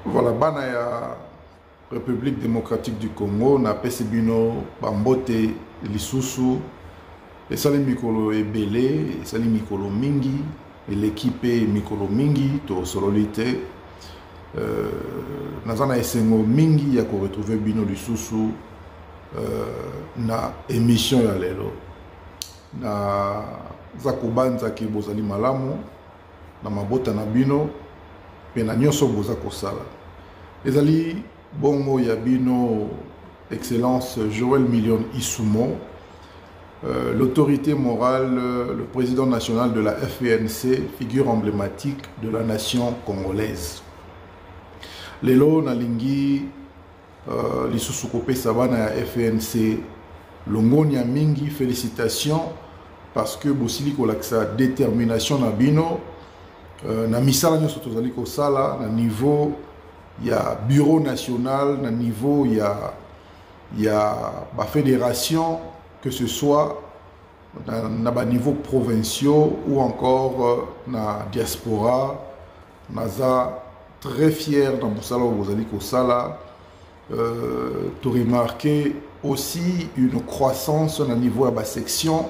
Voilà, bana ya République démocratique du Congo na pesi bino bambote lisusu esali mikolo ebele esali mikolo mingi l'équipe mikolo mingi to sololite naza na esengo mingi ya ko retrouver bino lisusu na émission ya lelo na za kobanza ki bozali malamu na mabota na bino pe na nyonso boza kosala ezali bongo ya bino excellence Joël Million Isumo, l'autorité morale, le président national de la FNC, figure emblématique de la nation congolaise. Lelo nalingi lisusu kopesa bana ya FNC longonia mingi, félicitations parce que bosili kolakisa détermination na bino na misala nyonso tozali kosala na niveau ya bureau national, na niveau ya ba fédération, que ce soit na ba niveau provinciaux ou encore na diaspora. Naza très fier dans Moussala Bozali Kosala. Tu remarqué aussi une croissance na niveau ya ba section,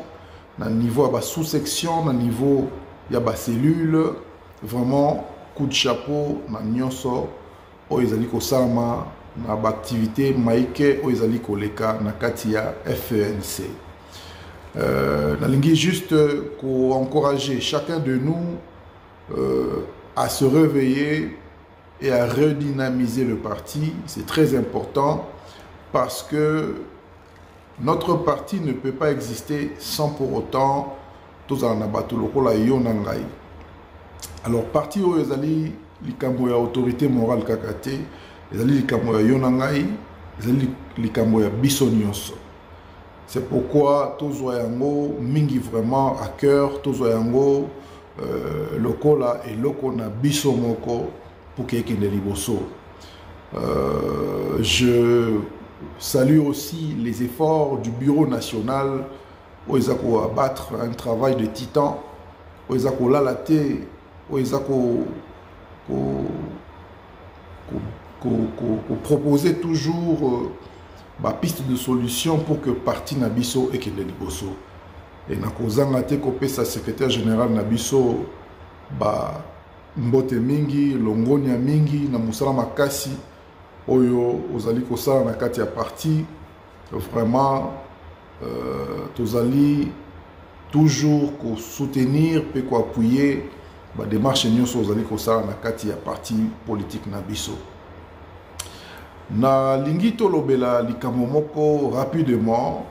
na niveau ya ba sous-section, na niveau ya ba cellule. Vraiment coup de chapeau na nyonso oizali kosama na ba activité maïke oizali koleka na kati ya FNC. Nalingi juste pour encourager chacun de nous à se réveiller et à redynamiser le parti. C'est très important parce que notre parti ne peut pas exister sans pour autant tous en abattu lokola yonangai. Alors parti oizali likambo ya autorité morale kakate, ezali likambo ya yonangai, ezali likambo ya biso nyonso. C'est pourquoi tozwa yango mingi vraiment à cœur, tozwa yango lokola et lokona biso moko pour kekende liboso. Je salue aussi les efforts du bureau national où ils ont abattre un travail de titan, où ils ont lalaté, où ils ont proposer toujours ma piste de solution pour que parti Nabiso et qu'il liboso. Et na kozanga te kopé sa secrétaire général Nabiso ba mbote mingi, longonia mingi na musala makasi oyo ozali kosala na kati ya parti. Vraiment tozali toujours ko soutenir pe ko appuyer ba démarche nyonso ozali kosala na kati ya parti politique Nabiso. Na lingi tolobela likambo moko rapidement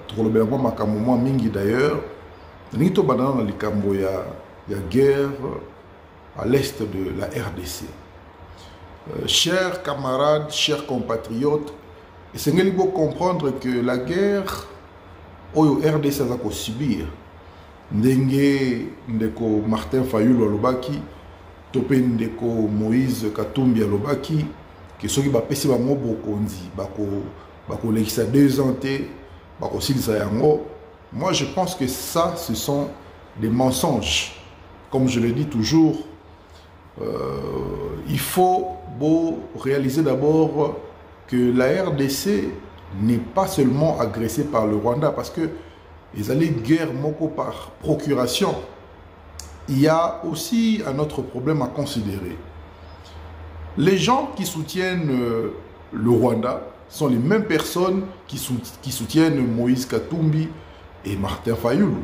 tolobela mwa makambo mwa mingi d'ailleurs lingi to banana na likambo ya guerre à l'est de la RDC. Chers camarades, chers compatriotes, essayez de comprendre que la guerre oyo RDC za ko subir ndenge ndeko Martin Fayulu alobaki tope ndeko Moïse Katumbi alobaki que ceux qui bapesi bango bokonzi bako lekisa 2 ans te bako silisa yango. Moi je pense que ça ce sont des mensonges. Comme je le dis toujours, il faut réaliser d'abord que la RDC n'est pas seulement agressée par le Rwanda parce que ils allaient guerre moko par procuration. Il y a aussi un autre problème à considérer. Les gens qui soutiennent le Rwanda sont les mêmes personnes qui soutiennent Moïse Katumbi et Martin Fayulu.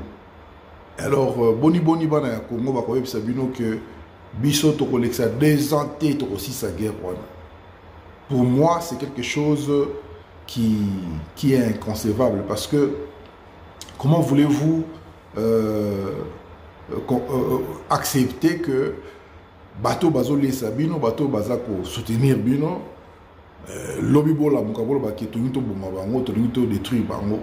Alors, boni bana ya Congo bakoye sabino que biso to koleksa désenté to aussi sa guerre Rwanda. Pour moi, c'est quelque chose qui est inconcevable parce que comment voulez-vous accepter que bateau bazole sabino bateau bazako soutenir bino lobby bola mukabolo ba ketonito boma bango tonito détruire bango.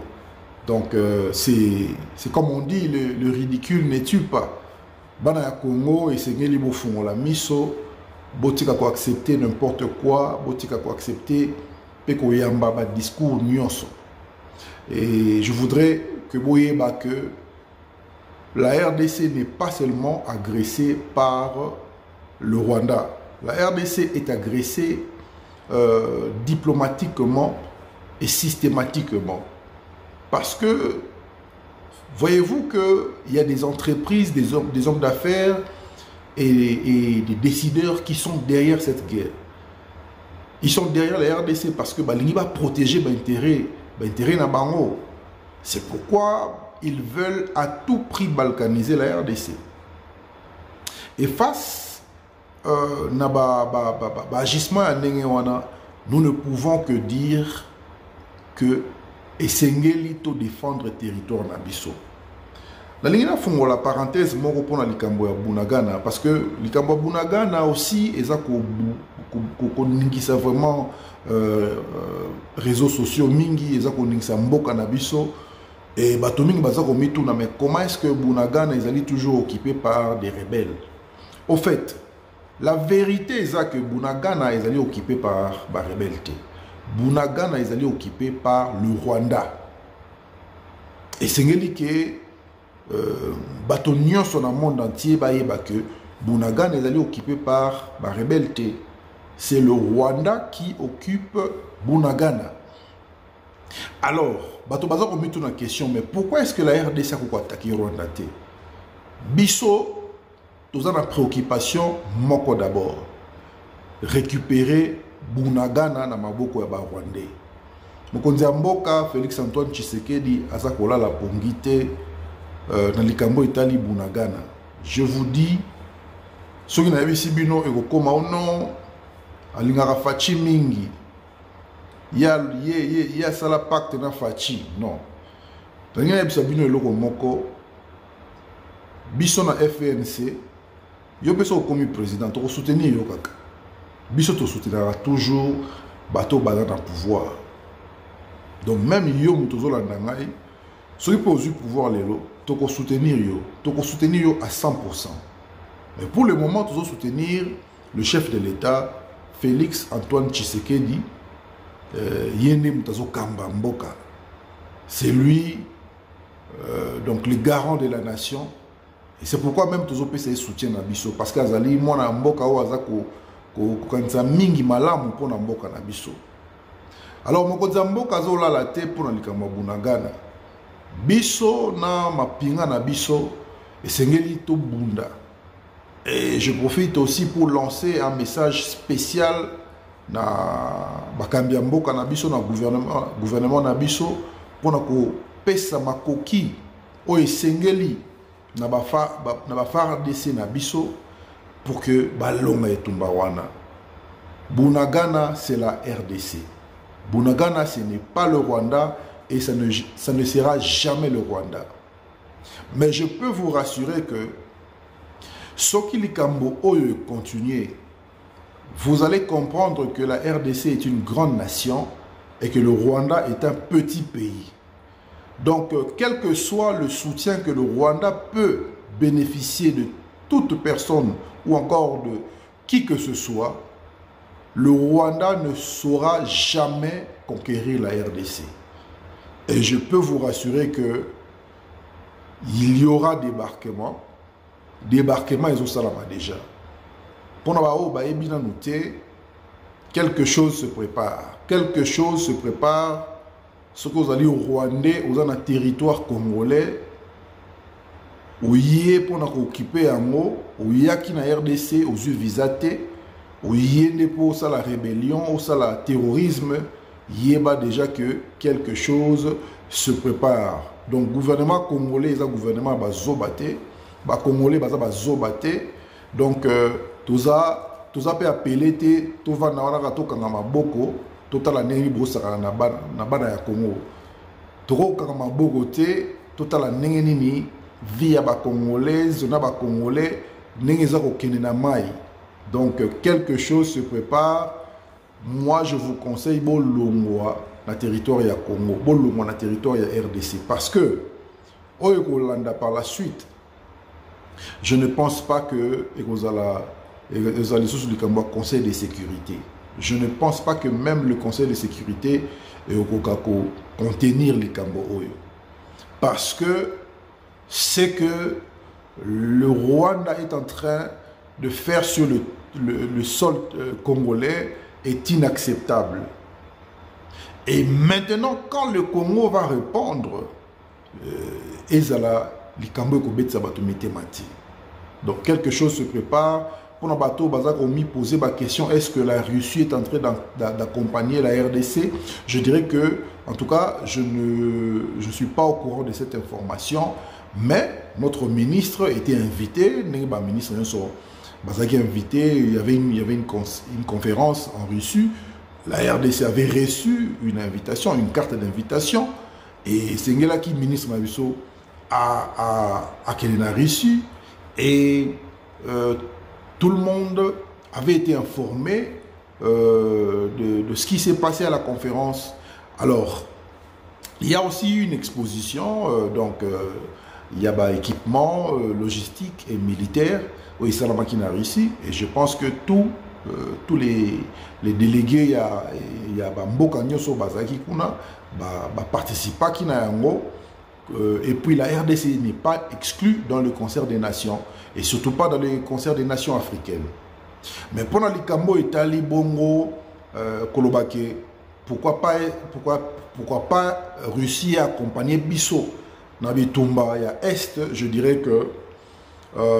Donc c'est comme on dit, le ridicule ne tue pas. Bana ya Congo et sengeli bofungo la miso botika ko accepter n'importe quoi, botika ko accepter pe ko yamba ba discours nyonso. Et je voudrais que boyeba que la RDC n'est pas seulement agressée par le Rwanda. la RDC est agressée diplomatiquement et systématiquement. Parce que, voyez-vous qu'il y a des entreprises, des hommes d'affaires et des décideurs qui sont derrière cette guerre. Ils sont derrière la RDC parce que l'Union va protéger l'intérêt na bango. C'est pourquoi ils veulent à tout prix balkaniser la RDC. Et face à l'agissement, nous ne pouvons que dire que Essengeli to défendre le territoire nabiso. La ligne a fait la parenthèse moi pour la likambo ya Bunagana parce que likambo Bunagana aussi est ça ko vraiment réseaux sociaux mingi est ça ko ningisa mboka nabiso et bato mingi baza ko mituna mais comment est-ce que Bunagana est toujours occupé par des rebelles? Au fait, la vérité est ça que Bunagana est occupé par des rebelles. Bunagana est occupé par le Rwanda. Et c'est que Batonion dans le monde entier que Bunagana est occupé par la rebelle. C'est le Rwanda qui occupe Bunagana. Alors, Bato Baza a mis une question, mais pourquoi est-ce que la RDC a attaqué le Rwanda? Bisso, nous avons une préoccupation, moko d'abord. Récupérer Bunagana na maboko ya Rwandais. Mokonzi mboka Félix Antoine Tshisekedi azakola la pongite na likambo itali Bunagana. Je vous dis, ce qui n'a pas été bino et koma ono alingara fachi mingi. Ya sala pacte na fachi non. Tanya ebisa bino eloko moko biso na FNC yo peso komi président to soutenir yo kaka. Biso to soutenira toujours bateau bazan en pouvoir. Donc même yo mutozo landangai ceux qui posent pouvoir lelo to soutenir yo à 100%. Mais pour le moment toujours soutenir le chef de l'État Félix Antoine Tshisekedi yende mutazo kamba mboka. C'est lui donc le garant de la nation et c'est pourquoi même toujours PCS soutient na biso parce qu'azali mwana mboka o azako ko mingi malamu pona mboka na biso. Alors mokonzi mboka zola la te pona likambo Bunagana. Biso na mapinga na biso esengeli to bunda. Et je profite aussi pour lancer un message spécial na bakambi mboka na biso na gouvernement na biso pona ko pesa makoki o esengeli na ba FARDC na biso pour que balonga etumba wana. Bunagana c'est la RDC. Bunagana ce n'est pas le Rwanda et ça ne sera jamais le Rwanda. Mais je peux vous rassurer que Soki Likambo Oyo continue, vous allez comprendre que la RDC est une grande nation et que le Rwanda est un petit pays. Donc, quel que soit le soutien que le Rwanda peut bénéficier de toute personne ou encore de qui que ce soit, le Rwanda ne saura jamais conquérir la RDC. Et je peux vous rassurer que il y aura débarquement. Débarquement, ils ont ça là-bas déjà. Pour nous, quelque chose se prépare. Quelque chose se prépare. Ce que vous allez au Rwandais, vous avez un territoire congolais, où il y a pour occuper un mot, où il y a qui na RDC, aux yeux visatés, où il y a pour ça la rébellion, ou ça le terrorisme, il y a déjà que quelque chose se prépare. Donc, gouvernement congolais, il y a un gouvernement bazobaté, ba congolais bazobaté. Donc, tout ça peut appeler tout va na wana to kanga maboko. Total anengi brosaka na bana ya Congo. Toko kanga maboko te total anengi nini via ba congolaise na ba congolais nengi za ko kene na mai. Donc quelque chose se prépare. Moi je vous conseille bolongwa na territoire ya Congo, bolongwa na territoire ya RDC parce que oyo kolanda par la suite. Je ne pense pas que ezali sous le Conseil de sécurité. Je ne pense pas que même le Conseil de sécurité est au Kokako contenir les Kambo Oyo. Parce que c'est que le Rwanda est en train de faire sur le sol congolais est inacceptable. Et maintenant, quand le Congo va répondre, ezala likambo ekobetisa bato mitemati. Donc quelque chose se prépare. Pour nos bateaux, on m'a posé ma question, est-ce que la Russie est en train d'accompagner la RDC? Je dirais que, en tout cas, je ne suis pas au courant de cette information, mais notre ministre était invité, ministre invité, il y avait une conférence en Russie, la RDC avait reçu une invitation, une carte d'invitation, et c'est là qui ministre Mabiso à Kelena Russie, et tout le monde avait été informé de ce qui s'est passé à la conférence. Alors, il y a aussi une exposition, il y a équipement logistique et militaire au Issalamaki en Russie, et je pense que tous les délégués, il y a Mboka Nyoso Bazaki Kuna, participa qui n'a et puis la RDC n'est pas exclue dans le concert des nations, et surtout pas dans le concert des nations africaines. Mais pendant les Kambo, Italie, Bongo, Kolobake, pourquoi pas Russie accompagner Bissau Nabitumba, il y a Est, je dirais que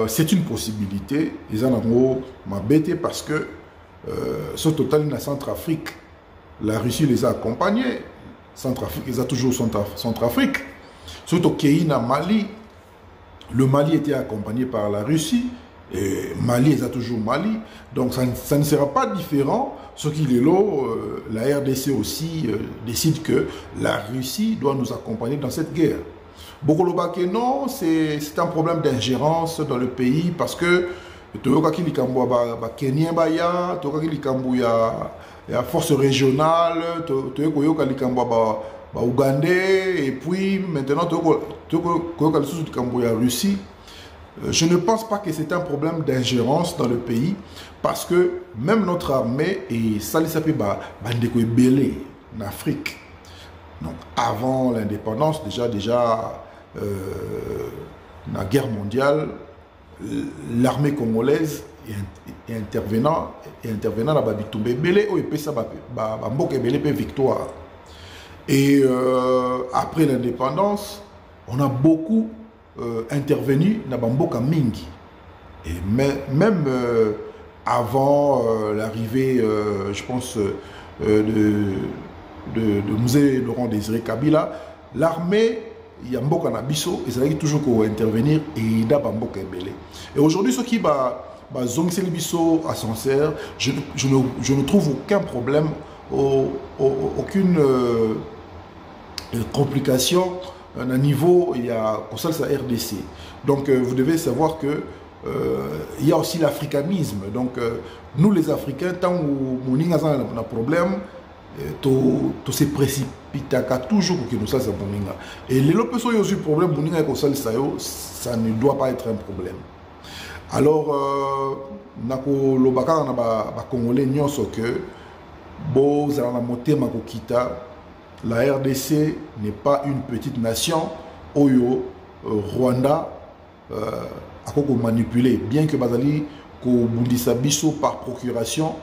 c'est une possibilité. Ils en ont m'embêté parce que ce total de Centrafrique, la Russie les a accompagnés. Centrafrique, ils ont toujours Centrafrique. Surtout au Mali, le Mali était accompagné par la Russie, et Mali, ils ont toujours Mali. Donc ça ne sera pas différent. Ce qu'il est là, la RDC aussi décide que la Russie doit nous accompagner dans cette guerre. Bokolobake, non, c'est un problème d'ingérence dans le pays parce que Kenyan Baya, il y a force régionale, Ougandais, et puis maintenant Russie. Je ne pense pas que c'est un problème d'ingérence dans le pays parce que même notre armée et ça les s'appelle Bandeko Belé en Afrique. Donc avant l'indépendance, déjà la guerre mondiale, l'armée congolaise est intervenant dans Babitumbe Belé ou et ça Mboka Belé victoire. Et après l'indépendance, on a beaucoup intervenu dans Mboka Mingi. Et même avant l'arrivée, je pense, de Mzee Laurent Désiré Kabila, l'armée, il y a Mboka Nabiso, ils allaient toujours intervenir et il y a Mboka Belé. Et aujourd'hui, ce qui va Zongse Biso à Sancerre, je ne trouve aucun problème, aucune complication à un niveau, il y a pour ça RDC. Donc vous devez savoir que il y a aussi l'africanisme. Donc nous les Africains, tant où on a un problème, tout se précipite toujours pour que nous ça. Et les autres personnes qui ont eu problème, ça ne doit pas être un problème. Alors, nako lobaka na ba Congolais nyonso que bo za na motema ko kita. La RDC n'est pas une petite nation. Oyo, Rwanda a manipulé. Bien que Bazali ko bundisa biso par procuration,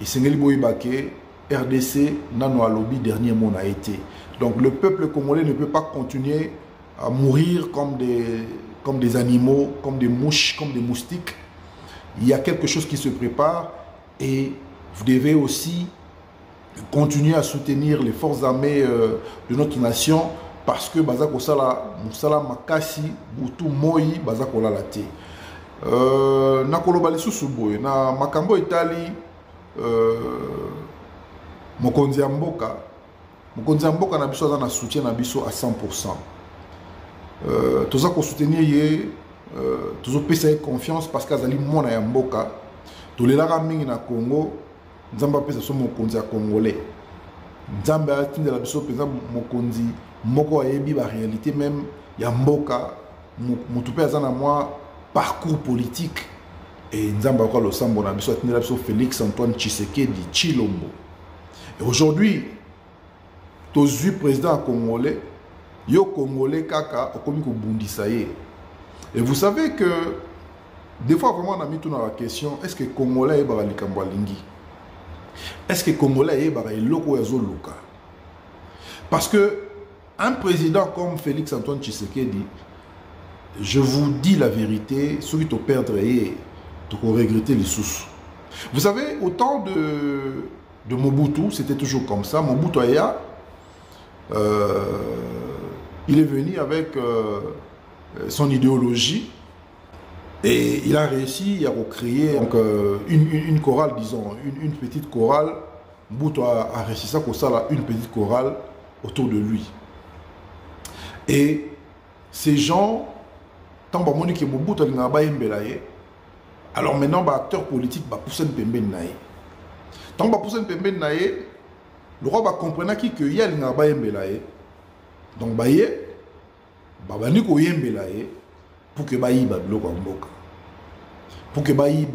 et Sengeli Boïbake, RDC, nano alobi, dernier mot a été. Donc le peuple congolais ne peut pas continuer à mourir comme des animaux, comme des mouches, comme des moustiques. Il y a quelque chose qui se prépare et vous devez aussi continuer à soutenir les forces armées de notre nation parce que Bazako Sala, Moussala Makasi, Boutou Moi, Bazako Lalate. Nakolo Balisu Suboy, na Makambo Italie, Mokonzi Mboka na biso na soutien na biso à 100%. Toza ko soutenir ye, tozo pesa confiance parce qu'azali mona ya mboka. Tolelaka mingi na Congo. Nzamba pesa so mokonzi ya congolais. Nzamba atinde la biso pesa mokonzi moko ayebi ba réalité même ya mboka mutu pe azana moi parcours politique et nzamba ko lo sambo na biso atinde la biso Félix Antoine Tshisekedi Tshilombo. Et aujourd'hui tozu président congolais yo congolais kaka okomi ko bundisa ye. Et vous savez que Des fois, vraiment, on a mis tout dans la question, est-ce que Congolais est Likambo Lingi? Est-ce que Congolais est Loko Luka? Parce que un président comme Félix Antoine Tshisekedi, je vous dis la vérité, celui qui te perdre et tu regretter les sous. Vous savez, au temps de Mobutu, c'était toujours comme ça. Mobutu Aya, il est venu avec son idéologie et il a réussi à recréer donc, une chorale, disons, une petite chorale. Mobutu a réussi ça comme ça, là, une petite chorale autour de lui. Et ces gens, tant que Mobutu a alors maintenant, les acteurs politiques poussent un peu de naïe. Tant que poussent un peu de naïe, le roi va comprendre qu'il y a un peu de naïe. Donc, il y a un peu de naïe pour que il y ait un pour que il y ait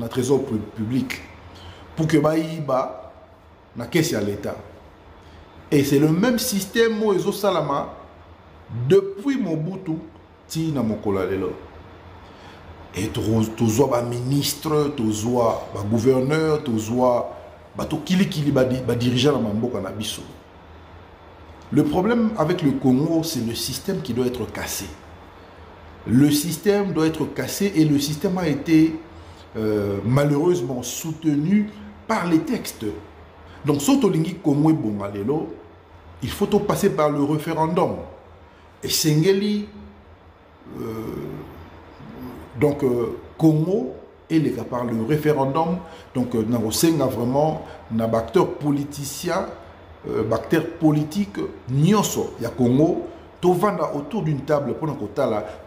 un trésor public, pour que il y ait une caisse à l'État. Et c'est le même système où ils ont salama depuis Mobutu, ti na mokola lelo. Et tu as un ministre, tu as un gouverneur, tu as un dirigeant dans Mamboka Nabiso. Le problème avec le Congo, c'est le système qui doit être cassé. Le système doit être cassé et le système a été malheureusement soutenu par les textes. Donc, Sotolingi Congo Bongalelo, il faut passer par le référendum. Et Sengeli. Donc, Congo est les cas par le référendum. Donc, nous avons vraiment un acteur politicien, acteur politique, Nyonso, il y a Congo, tout vendre autour d'une table pour nous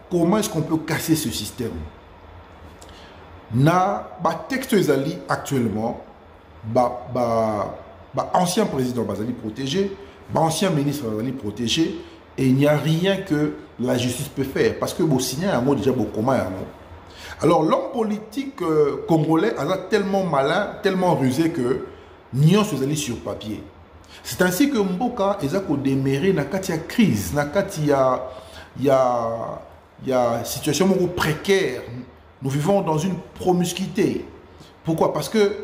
comment est-ce qu'on peut casser ce système. Na texte ezali actuellement, ancien président Bazali protégé, ancien ministre Bazali protégé, et il n'y a rien que la justice peut faire. Parce que vous signez un mot déjà beaucoup mal. Alors l'homme politique congolais a tellement malin, tellement rusé que Nyon se allé sur papier. C'est ainsi que Mboka est déméré dans la crise, dans la situation précaire. Nous vivons dans une promiscuité. Pourquoi? Parce que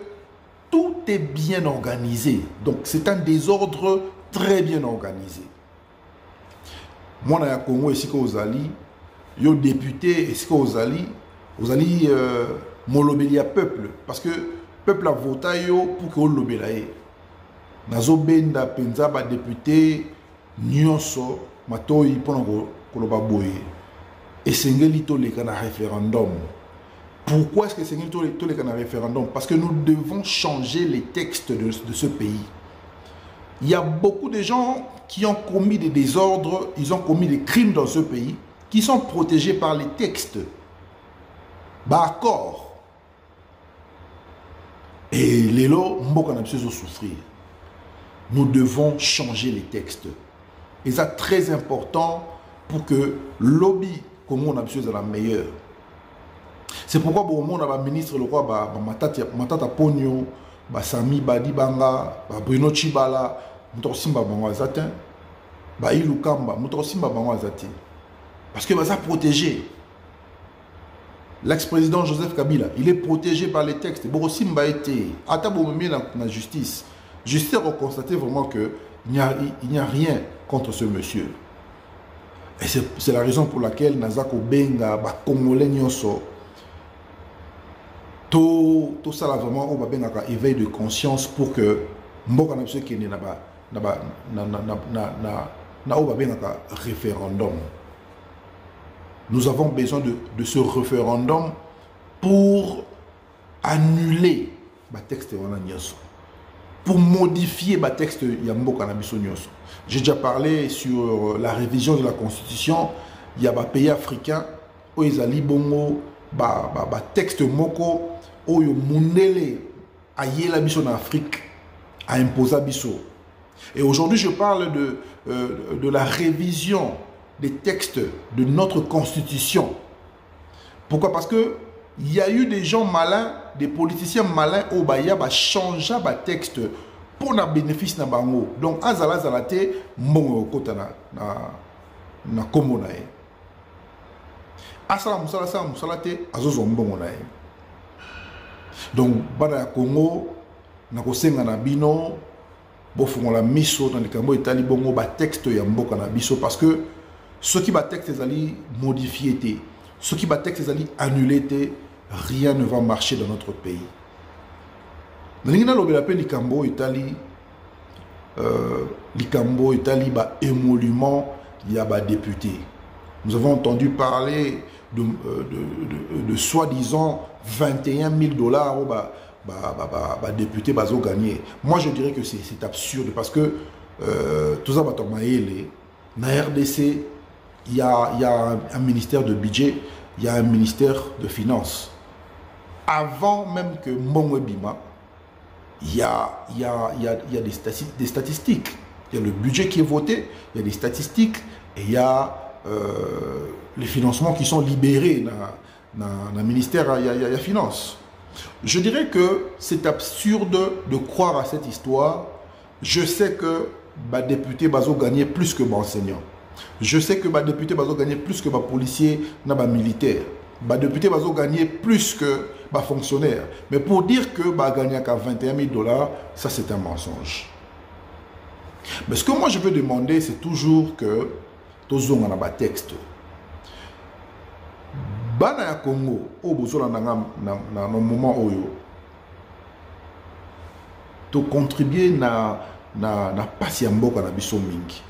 tout est bien organisé. Donc c'est un désordre très bien organisé. Moi, dans le Congo, ici, aux Ali, les députés, ici, aux Ali, molobelia peuple. Parce que le peuple a voté pour que vous l'obéissiez. Nazo benda penza ba député nyonso matoi pour koloba boye. Et sengeli to le kana référendum. Pourquoi est-ce que sengeli to le kana référendum? Parce que nous devons changer les textes de ce pays. Il y a beaucoup de gens qui ont commis des désordres, ils ont commis des crimes dans ce pays, qui sont protégés par les textes. D'accord. Et les lots, Mboka n'a pas souffrir. Nous devons changer les textes. Et c'est très important pour que le lobby Congo n'a pas la meilleure. C'est pourquoi on a un ministre le roi Matata Pogno, Sami Badibanga, Bruno Chibala, Mutosimba Bango Zatin, Ilou Kamba, Mutosimba Bango Zati. Parce que ça protégé. L'ex-président Joseph Kabila, il est protégé par les textes. Borosimba été. Atabomé la justice. Justice a constaté vraiment qu'il n'y a rien contre ce monsieur. Et c'est la raison pour laquelle Nazako Benga, Congolais Nyonso, tout ça là vraiment, on va bien avoir un éveil de conscience pour que Mboka na qui n'est pas référendum. Nous avons besoin de ce référendum pour annuler le texte Nyonso, pour modifier le texte Mboka na biso Nyonso. J'ai déjà parlé sur la révision de la Constitution. Il y a des pays africains où ils ont bongo texte moko où ils ont aïe la biso en Afrique à imposer biso. Et aujourd'hui, je parle de la révision des textes de notre Constitution. Pourquoi? Parce que il y a eu des gens malins, des politiciens malins au Baya changer le texte pour le bénéfice de bango. Donc, azala zalate mon kota na komonae. asala musala te azozo mbongo na ye. Donc bana ya Congo na kosenga na bino bofungola miso dans likambo etali bongo ba texte ya mboka na biso, parce que ce qui ba texte ezali modifié te, ce qui ba texte ezali annulé te, rien ne va marcher dans notre pays. Nalingina lobela pe likambo etali ba émolument ya ba député. Nous avons entendu parler de soi-disant 21 000 $ au député bazo gagné. Moi je dirais que c'est absurde, parce que tout ça va tomber. Na RDC, il y a un ministère de budget, il y a un ministère de finances. Avant même que Mbongo Bima, il y a des statistiques. Il y a le budget qui est voté, il y a des statistiques, et il y a les financements qui sont libérés dans le ministère il y a finances. Je dirais que c'est absurde de croire à cette histoire. Je sais que les députés bazo gagner plus que les enseignants. Je sais que les députés bazo gagner plus que les policiers et les militaires. Les députés bazo gagner plus que les fonctionnaires. Mais pour dire que gagner qu'à 21 000 $, ça c'est un mensonge. Mais ce que moi je veux demander, c'est toujours que tous on a un texte. Bana ya Congo, au besoin na moment oyo, to contribuer na passi mboka na biso mingi.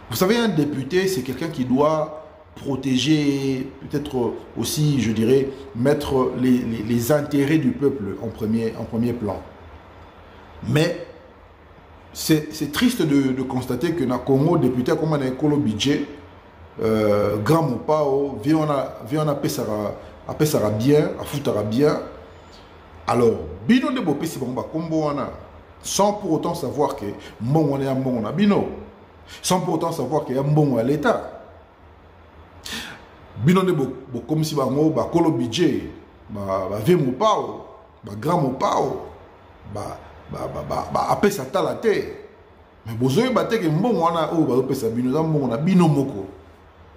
Vous savez, un député, c'est quelqu'un qui doit protéger, peut-être aussi, je dirais, mettre les intérêts du peuple en premier plan. Mais c'est triste de constater que na Congo, député comme un écolo budget, grand ou pas, on a pesara bien, a foutara bien. Alors, bino de bopé si bon combo sans pour autant savoir que mon on est un bon a bino, sans pour autant savoir qu'il y a un bon à l'État. Bino de bo comme si bango ba kolo budget, ba vemo pao, ba grand ou pao, ba apesa talate. Mais bozoe batte que bon wana o ba pesa bino za bon na bino moko.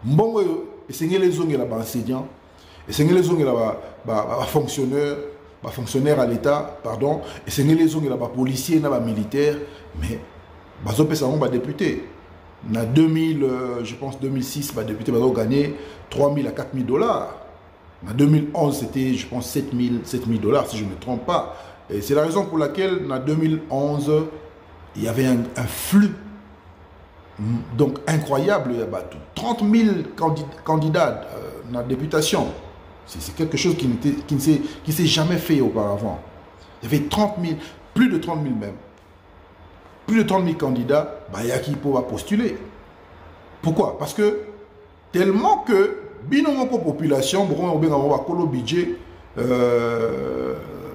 Mbongo esengeli ezongela ba enseignant, esengeli ezongela ba fonctionnaire à l'état, pardon, esengeli ezongela ba policier na ba militaire, mais bazo pesa ba député. Na 2000 je pense 2006 ba député bazo gagné 3 000 à 4 000 $. En 2011 c'était je pense 7 000 $, si je ne me trompe pas. Et c'est la raison pour laquelle en 2011 il y avait un flux donc incroyable, il y a 30 000 candidats dans la députation. C'est quelque chose qui ne s'est jamais fait auparavant. Il y avait 30 000, plus de 30 000 même. Plus de 30 000 candidats, il y a qui peuvent postuler. Pourquoi? Parce que tellement que binomoko population, bon budget,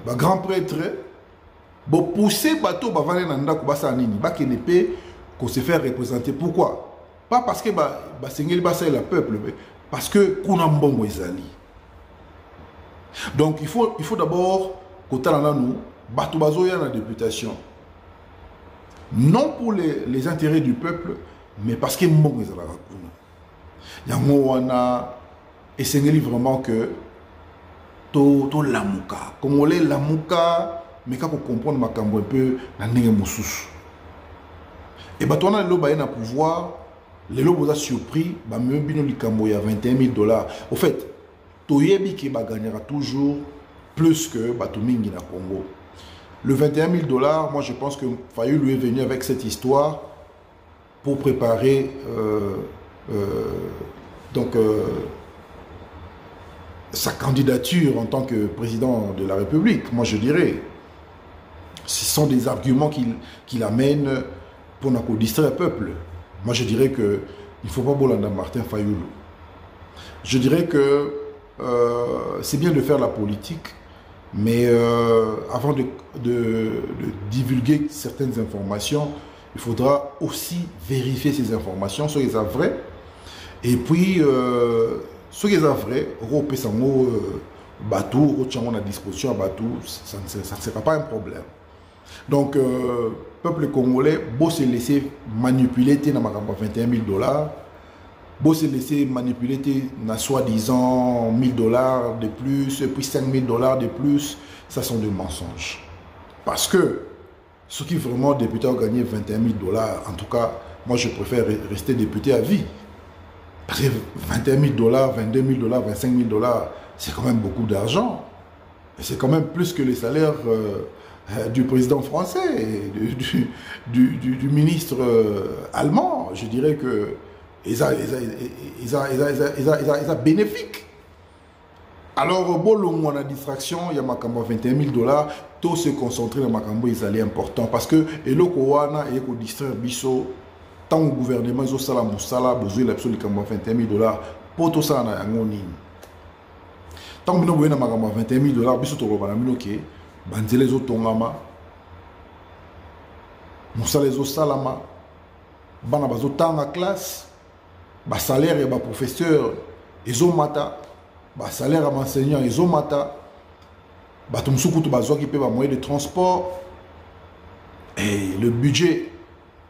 grand prêtre, bon pousser bateau, qu'on se fait représenter. Pourquoi? Pas parce que Sengeli Bassa est le peuple, mais parce que Kunambongo Ezali. Donc il faut d'abord que nous batons la députation. Non pour les intérêts du peuple, mais parce que Mbongo Ezala. Yangoana et Sengeli vraiment que to lamuka. Comme on l'est lamuka, mais quand on comprend ma cambo un peu, la nègre moussous. Et bah, toi, on a un pouvoir, les lobos ont surpris, bah, même bino likambo, il y a 21 000 $. Au fait, Toyebi qui gagnera toujours plus que Batomingi na Congo. Le 21 000 $, moi je pense que Fayou lui est venu avec cette histoire pour préparer sa candidature en tant que président de la République. Moi je dirais, ce sont des arguments qu'il amène pour nous distraire le peuple. Moi je dirais que il ne faut pas bolanda Martin Fayoulou. Je dirais que c'est bien de faire la politique, mais avant de divulguer certaines informations, il faudra aussi vérifier ces informations, soit elles sont vraies. Et puis, soit elles sont vraies, bateau, à disposition à bateau, ça ne sera pas un problème. Donc, peuple congolais, beau se laisser manipuler dans 21 000 $, Bon, se laisser manipuler, na soi-disant 1000 $ de plus, puis 5000 $ de plus, ça sont des mensonges. Parce que ceux qui vraiment députés ont gagné 21 000 $, en tout cas, moi je préfère rester député à vie. Parce que 21 000 $, 22 000 $, 25 000 $, c'est quand même beaucoup d'argent. C'est quand même plus que les salaires du président français, du ministre allemand. Je dirais que ils sont bénéfiques. Alors, bon, on a distraction, il y a 21 000 $, tout se concentrer dans Makambo, ils allaient important. Parce que, et le Kowana, et le distraire Bisso, tant au gouvernement, ils ont ça, Moussala, besoin de 21 000 $, pour tout ça, on a tant que nous avons 21 000 $, Bisso, tu vas nous dire, Banzele zo tongama, Moussala zo salama, Bana bazo tanga classe, ba salaire et ba professeur, ils ont mata. Bah, salaire à l'enseignant, ils ont mata. Bah, tout le monde qui paie moyen de transport. Et le budget,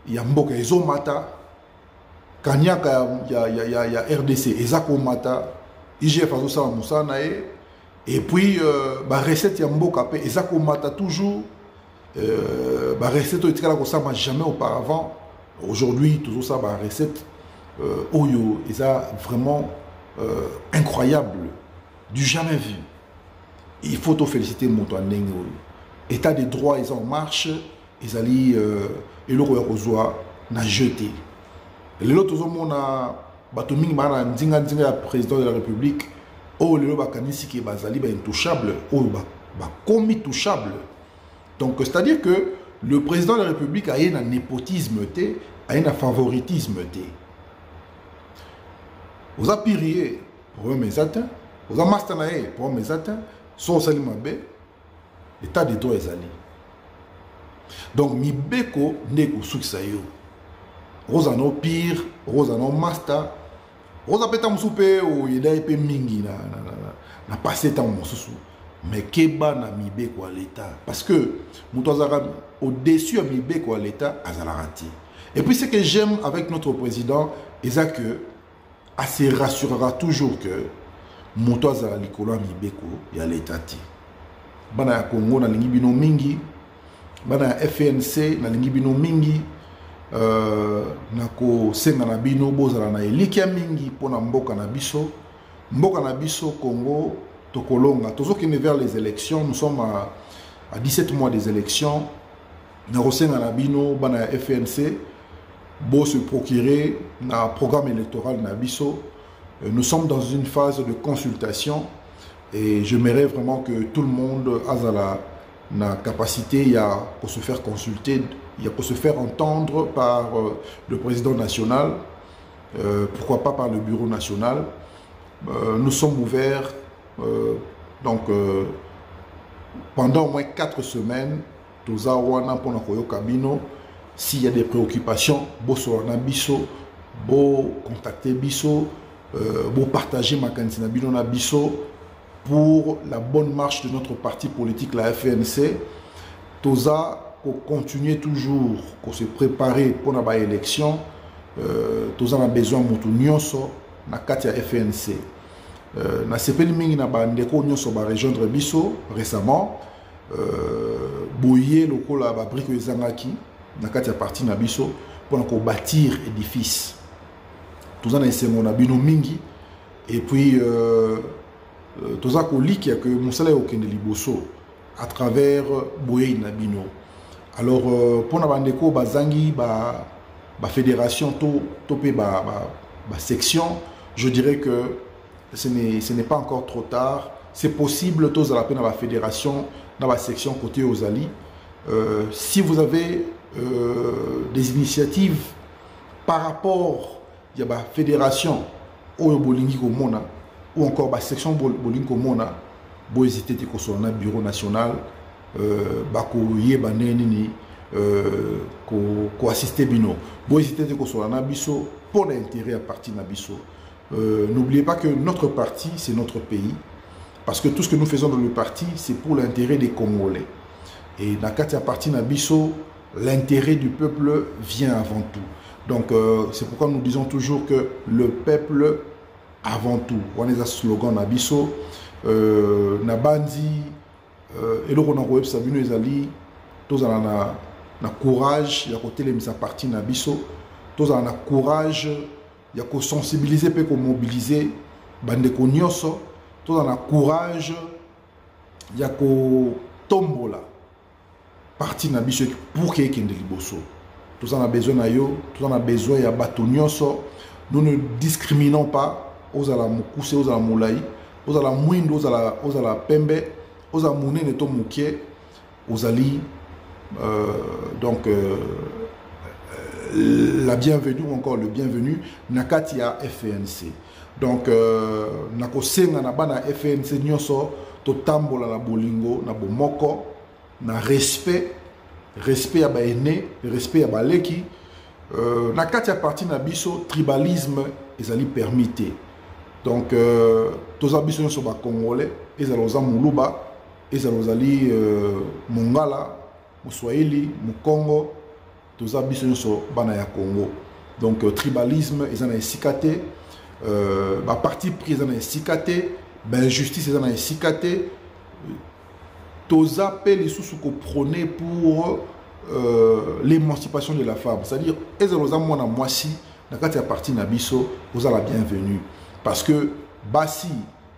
il y a Mboka, ils ont mata. Kanyak, il y a RDC, ils ont mata. IGF, ils ont moussa. Et puis, bah, recette, il y a Mboka, ils ont mata toujours. Bah, recette, ils ont jamais auparavant. Aujourd'hui, tout ça, bah, recette, Oyo, ils ont vraiment. Incroyable, du jamais vu. Il faut te féliciter, Moutouane. État des droits, ils en marche, ils allaient, et le roi n'a jeté. L'autre, on a Batoming Mana, Ndinga, président de la République, oh, le Bakanisi qui est bazali, intouchable, oh, commis touchable. Donc, c'est-à-dire que le président de la République a un népotisme, a un favoritisme. Vous avez pirié pour mes atteints, vous avez mastanaé pour mes atteints, sans salimabé, l'état des droits est allé. Donc, mi beko neko suksayo. Rosano pire, Rosano master, Rosa peta msupe ou yeda epe mingi na passé tant msusu. Mais keba na mi beko à l'état. Parce que, moutouazara, au-dessus de mi beko à l'état, azalarati. Et puis, ce que j'aime avec notre président, c'est que se rassurera toujours que Moutouaza Likolo Mibeko ya l'état. Bana ya Congo na lingibino mingi, bana ya FNC na lingibino mingi, na ko senga na bino bozala na elikia mingi pona mboka na biso. Mboka na biso Congo tokolonga. Tozokende vers les élections, nous sommes à 17 mois des élections. Na ko senga na bino bana ya FNC beau se procurer un programme électoral Nabiso. Nous sommes dans une phase de consultation et j'aimerais vraiment que tout le monde ait la capacité pour se faire consulter, pour se faire entendre par le président national, pourquoi pas par le bureau national. Nous sommes ouverts pendant au moins 4 semaines. S'il y a des préoccupations, vous serez biso, vous contactez biso, vous partagez ma candidature na biso pour la bonne marche de notre parti politique, la FNC. Toza pour continuer toujours, pour se préparer pour la élection. Toza a besoin de nyonso na katia FNC. Na sepeli mingi na bandeko nyonso ba rejoindre biso récemment. Boye lokola ba briko ezangaki. Na katia parti na biso pour bâtir édifice. Tout ça na bino mingi et puis tout ça ko liki que musala okende liboso à travers boye na bino. Alors pour na bandeko bazangi ba fédération to pe ba section, je dirais que ce n'est pas encore trop tard. C'est possible tous à la peine dans la fédération dans la section côté Ozali. Si vous avez des initiatives par rapport à la fédération ou encore la section Bolingi Komona, vous hésitez sur le bureau national, vous assister bino, vous hésitez sur le biso pour l'intérêt à partir de biso. N'oubliez pas que notre parti, c'est notre pays, parce que tout ce que nous faisons dans le parti, c'est pour l'intérêt des Congolais. Et dans la partie Nabiso, l'intérêt du peuple vient avant tout. Donc c'est pourquoi nous disons toujours que le peuple avant tout. On a un slogan na biso na bandi eloko na web sabino ezali tozala na courage ya kotelemisa parti na biso, tozala na courage ya ko sensibiliser pe ko mobiliser bandeko nyonso, tozala na courage ya ko tombola parti na biso pour que ekende liboso. Tozala na besoin na yo, tozala na besoin ya bato nyonso. Nous ne discriminons pas ozala mukuse, ozala mulai, ozala mwindo, ozala pembe, ozala munene to mukie, ozali donc la bienvenue ou encore le bienvenu nakati ya FNC. Donc nakosenga na bana FNC nyonso to tambola na bolingo na bomoko na respect ya baene, respect ya baleki. Nakati ya parti na biso tribalisme ezali permité. Donc toza biso nyonso ba congolais ezala oza muluba ezala ozali mongala moswahili mokongo toza biso nyonso bana ya Congo. Donc tribalisme eza na esika te, ba parti pris eza na esika te, ba injustice eza na esika te. Toza pe lisusu ko prôner pour l'émancipation de la femme, c'est-à-dire ezala oza mwana mwasi nakati ya parti na biso oza la bienvenue. Parce que basi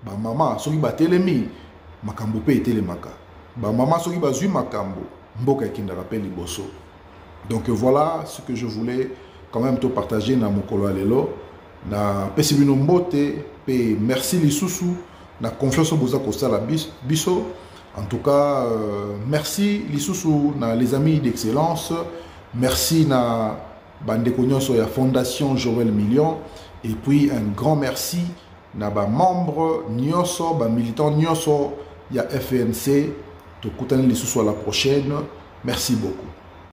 ba mama soki batelemi makambo pe etelemaka, ba mama soki bazui makambo mboka ekendaka pe liboso. Donc voilà ce que je voulais quand même te partager na mokolo lelo na pesi bino mbote pe merci lisusu na confiance boza kosala biso. En tout cas merci lisusu na les amis d'excellence, merci na bandeko nyonso ya Fondation Joël Million. Et puis un grand merci na ba membre nyonso, ba militant nyonso ya FNC. Tokutani lisusu à la prochaine. Merci beaucoup.